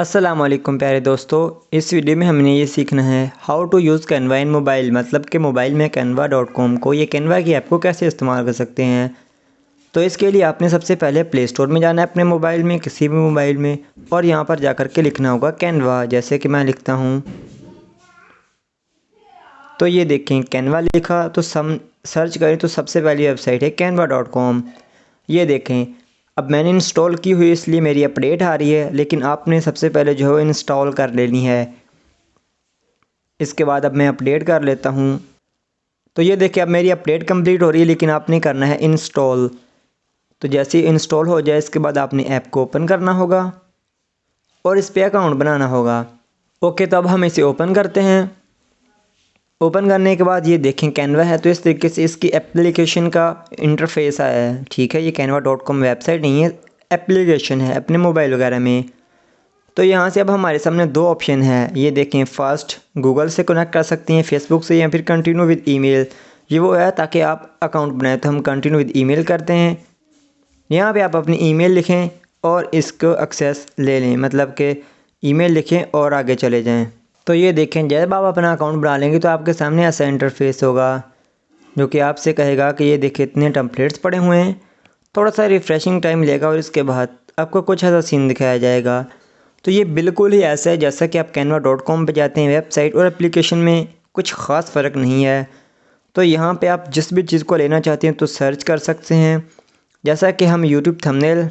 अस्सलाम वालेकुम प्यारे दोस्तों। इस वीडियो में हमने ये सीखना है how to use Canva in mobile, मतलब कि मोबाइल में canva.com को, ये कैनवा की ऐप को कैसे इस्तेमाल कर सकते हैं। तो इसके लिए आपने सबसे पहले प्ले स्टोर में जाना है अपने मोबाइल में, किसी भी मोबाइल में, और यहाँ पर जाकर के लिखना होगा कैनवा। जैसे कि मैं लिखता हूँ तो ये देखें कैनवा लिखा तो सर्च करें तो सबसे पहली वेबसाइट है canva.com। ये देखें अब मैंने इंस्टॉल की हुई इसलिए मेरी अपडेट आ रही है, लेकिन आपने सबसे पहले जो है इंस्टॉल कर लेनी है। इसके बाद अब मैं अपडेट कर लेता हूँ। तो ये देखिए अब मेरी अपडेट कंप्लीट हो रही है, लेकिन आपने करना है इंस्टॉल। तो जैसे ही इंस्टॉल हो जाए इसके बाद आपने ऐप को ओपन करना होगा और इस पर अकाउंट बनाना होगा। ओके, तो अब हम इसे ओपन करते हैं। ओपन करने के बाद ये देखें कैनवा है, तो इस तरीके से इसकी एप्लीकेशन का इंटरफेस आया है। ठीक है, ये canva.com वेबसाइट नहीं है, एप्लीकेशन है अपने मोबाइल वगैरह में। तो यहाँ से अब हमारे सामने दो ऑप्शन है। ये देखें फर्स्ट गूगल से कनेक्ट कर सकते हैं, फेसबुक से, या फिर कंटिन्यू विद ईमेल। ये वो है ताकि आप अकाउंट बनाएं, तो हम कंटिन्यू विद ईमेल करते हैं। यहाँ पे आप अपनी ईमेल लिखें और इसको एक्सेस ले लें, मतलब कि ईमेल लिखें और आगे चले जाएं। तो ये देखें जब आप अपना अकाउंट बना लेंगे तो आपके सामने ऐसा इंटरफेस होगा जो कि आपसे कहेगा कि ये देखिए इतने टेम्पलेट्स पड़े हुए हैं। थोड़ा सा रिफ़्रेशिंग टाइम लेगा और इसके बाद आपको कुछ ऐसा सीन दिखाया जाएगा। तो ये बिल्कुल ही ऐसा है जैसा कि आप canva.com पे जाते हैं वेबसाइट, और एप्लीकेशन में कुछ ख़ास फ़र्क नहीं है। तो यहाँ पे आप जिस भी चीज़ को लेना चाहते हैं तो सर्च कर सकते हैं। जैसा कि हम यूट्यूब थंबनेल,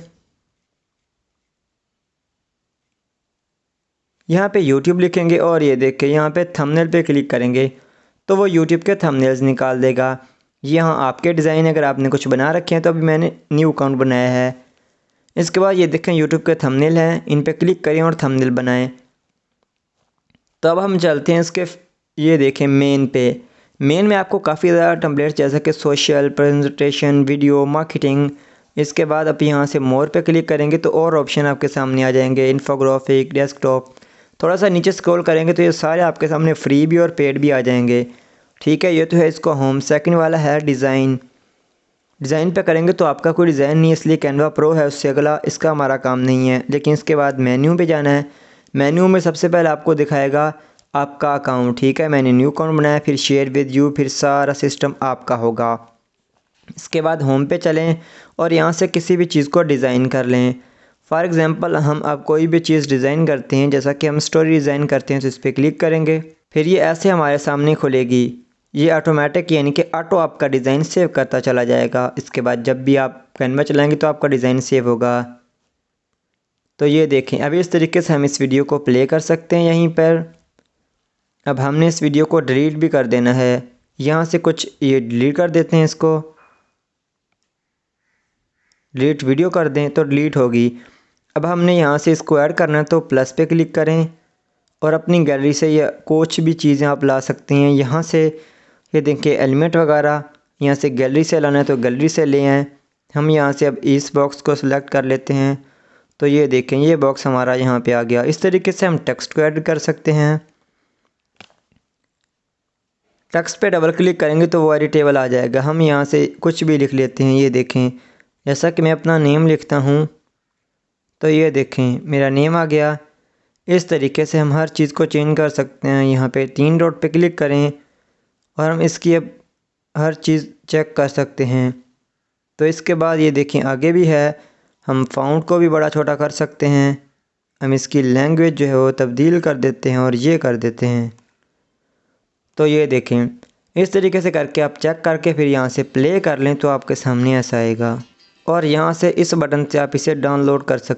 यहाँ पे यूट्यूब लिखेंगे और ये देख के यहाँ पे थंबनेल पे क्लिक करेंगे तो वो यूट्यूब के थंबनेल्स निकाल देगा। यहाँ आपके डिज़ाइन अगर आपने कुछ बना रखे हैं तो अभी मैंने न्यू अकाउंट बनाया है। इसके बाद ये देखें यूट्यूब के थंबनेल हैं, इन पे क्लिक करें और थंबनेल बनाएं। तो अब हम चलते हैं इसके, ये देखें मेन पे। मेन में आपको काफ़ी ज़्यादा टेम्पलेट्स जैसे कि सोशल, प्रेजेंटेशन, वीडियो, मार्केटिंग। इसके बाद आप यहाँ से मोर पे क्लिक करेंगे तो और ऑप्शन आपके सामने आ जाएंगे, इन्फोग्राफिक, डेस्कटॉप। थोड़ा सा नीचे स्क्रॉल करेंगे तो ये सारे आपके सामने फ्री भी और पेड भी आ जाएंगे। ठीक है, ये तो है इसको होम। सेकंड वाला है डिज़ाइन। डिज़ाइन पे करेंगे तो आपका कोई डिज़ाइन नहीं है, इसलिए कैनवा प्रो है, उससे अगला इसका हमारा काम नहीं है। लेकिन इसके बाद मेन्यू पे जाना है। मेन्यू में सबसे पहले आपको दिखाएगा आपका अकाउंट। ठीक है, मैंने न्यू अकाउंट बनाया, फिर शेयर विद यू, फिर सारा सिस्टम आपका होगा। इसके बाद होम पे चलें और यहाँ से किसी भी चीज़ को डिज़ाइन कर लें। फॉर एग्ज़ाम्पल हम अब कोई भी चीज़ डिज़ाइन करते हैं, जैसा कि हम स्टोरी डिज़ाइन करते हैं, तो इस पर क्लिक करेंगे। फिर ये ऐसे हमारे सामने खुलेगी। ये ऑटोमेटिक यानी कि ऑटो आपका डिज़ाइन सेव करता चला जाएगा। इसके बाद जब भी आप कैनवा चलाएंगे तो आपका डिज़ाइन सेव होगा। तो ये देखें अभी इस तरीके से हम इस वीडियो को प्ले कर सकते हैं यहीं पर। अब हमने इस वीडियो को डिलीट भी कर देना है। यहाँ से कुछ ये डिलीट कर देते हैं, इसको डिलीट वीडियो कर दें तो डिलीट होगी। अब हमने यहाँ से इसको ऐड करना है तो प्लस पे क्लिक करें और अपनी गैलरी से या कुछ भी चीज़ें आप ला सकते हैं। यहाँ से ये देखिए एलिमेंट वगैरह, यहाँ से गैलरी से लाना है तो गैलरी से ले आएँ। हम यहाँ से अब इस बॉक्स को सिलेक्ट कर लेते हैं तो ये देखें ये बॉक्स हमारा यहाँ पे आ गया। इस तरीके से हम टेक्स्ट को ऐड कर सकते हैं। टेक्स्ट पे डबल क्लिक करेंगे तो वो एडिटेबल आ जाएगा। हम यहाँ से कुछ भी लिख लेते हैं। ये देखें जैसा कि मैं अपना नेम लिखता हूँ तो ये देखें मेरा नेम आ गया। इस तरीके से हम हर चीज़ को चेंज कर सकते हैं। यहाँ पे 3 डॉट पे क्लिक करें और हम इसकी अब हर चीज़ चेक कर सकते हैं। तो इसके बाद ये देखें आगे भी है, हम फ़ॉन्ट को भी बड़ा छोटा कर सकते हैं। हम इसकी लैंग्वेज जो है वो तब्दील कर देते हैं और ये कर देते हैं। तो ये देखें इस तरीके से करके आप चेक करके फिर यहाँ से प्ले कर लें तो आपके सामने ऐसा आएगा। और यहाँ से इस बटन से आप इसे डाउनलोड कर सकते हैं।